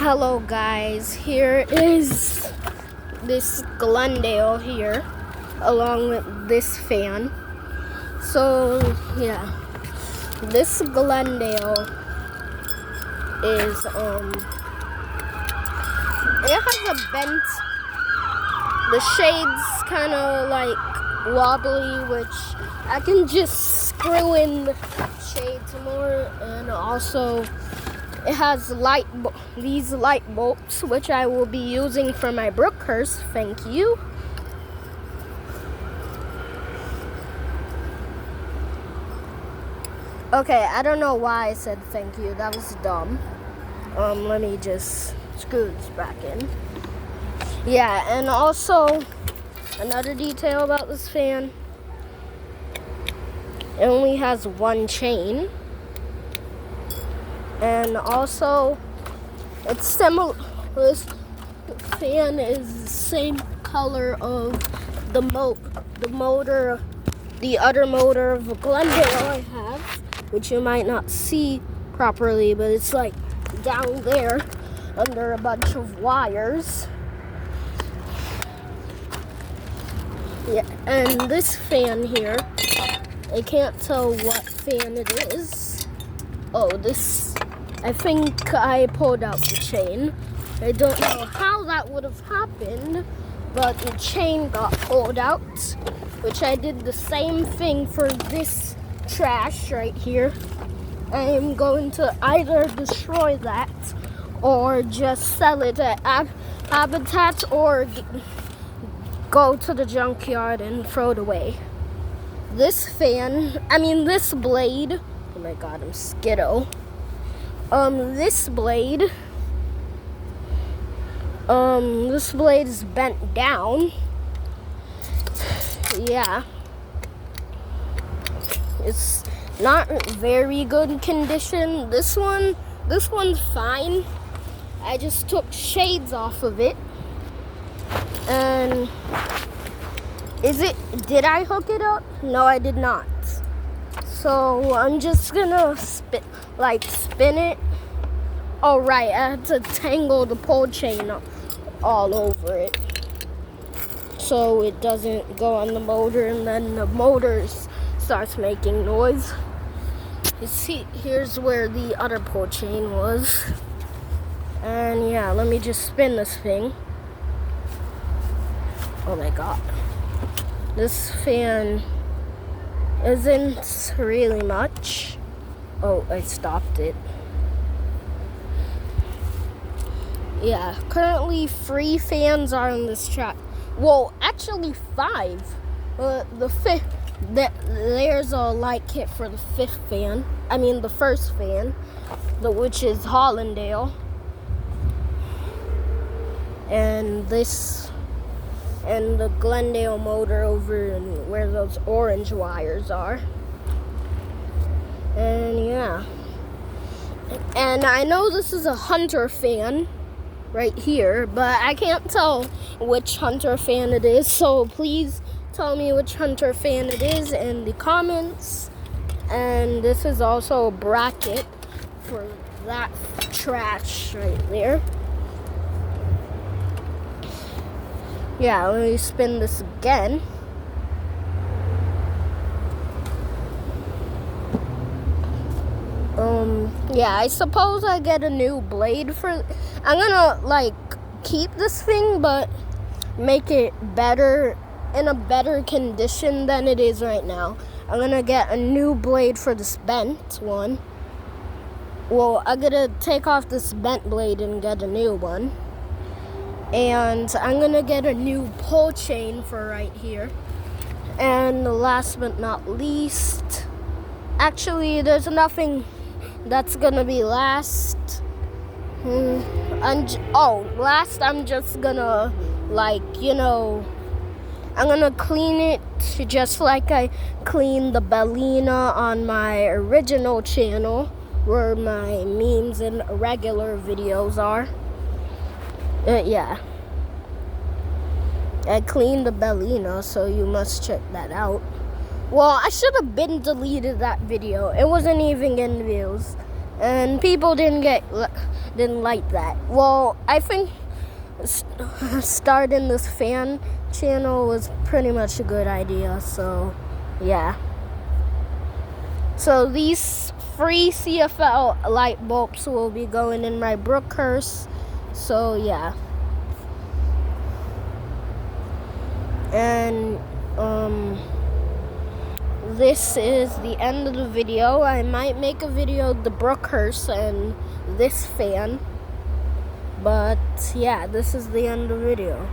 Hello guys, here is this Glendale here along with this fan. So yeah, this Glendale is it has a bent, the shades kind of like wobbly, which I can just screw in the shades more, and also it has these light bolts, which I will be using for my Brookhurst. Thank you. Okay, I don't know why I said thank you. That was dumb. Let me just screw this back in. Yeah, and also another detail about this fan. It only has one chain. And also, it's similar. This fan is the same color of the motor, the other motor of Glendale I have, which you might not see properly, but it's like down there under a bunch of wires. Yeah, and this fan here, I can't tell what fan it is. Oh, this. I think I pulled out the chain. I don't know how that would have happened, but the chain got pulled out, which I did the same thing for this trash right here. I am going to either destroy that or just sell it at Habitat or go to the junkyard and throw it away. This blade, oh my god, I'm skiddo. This blade is bent down. Yeah. It's not very good condition. This one's fine. I just took shades off of it. And did I hook it up? No, I did not. So I'm just gonna spin it. Oh right, I had to tangle the pull chain all over it so it doesn't go on the motor, and then the motor starts making noise. You see, here's where the other pull chain was. And yeah, let me just spin this thing. Oh my god. This fan isn't really much. Oh, I stopped it. Yeah, currently 3 fans are on this track. Well, actually 5. There's a light kit for the 5th fan. I mean the first fan, which is Hollandale. And the Glendale motor over where those orange wires are. And yeah. And I know this is a Hunter fan right here, but I can't tell which Hunter fan it is, so please tell me which Hunter fan it is in the comments. And this is also a bracket for that trash right there. Yeah, let me spin this again. Yeah, I suppose I get a new blade for. I'm gonna keep this thing, but make it better, in a better condition than it is right now. I'm gonna get a new blade for this bent one. Well, I'm gonna take off this bent blade and get a new one. And I'm gonna get a new pull chain for right here. And last but not least, actually there's nothing that's gonna be last. Last I'm just gonna I'm gonna clean it just like I cleaned the Bellina on my original channel where my memes and regular videos are. Yeah. I cleaned the Bellina, so you must check that out. Well, I should have been deleted that video. It wasn't even getting views. and people didn't like that. Well, I think starting this fan channel was pretty much a good idea. So yeah. So these free CFL light bulbs will be going in my Brookhurst. So yeah. And this is the end of the video. I might make a video of the Brookhurst and this fan. But yeah, this is the end of the video.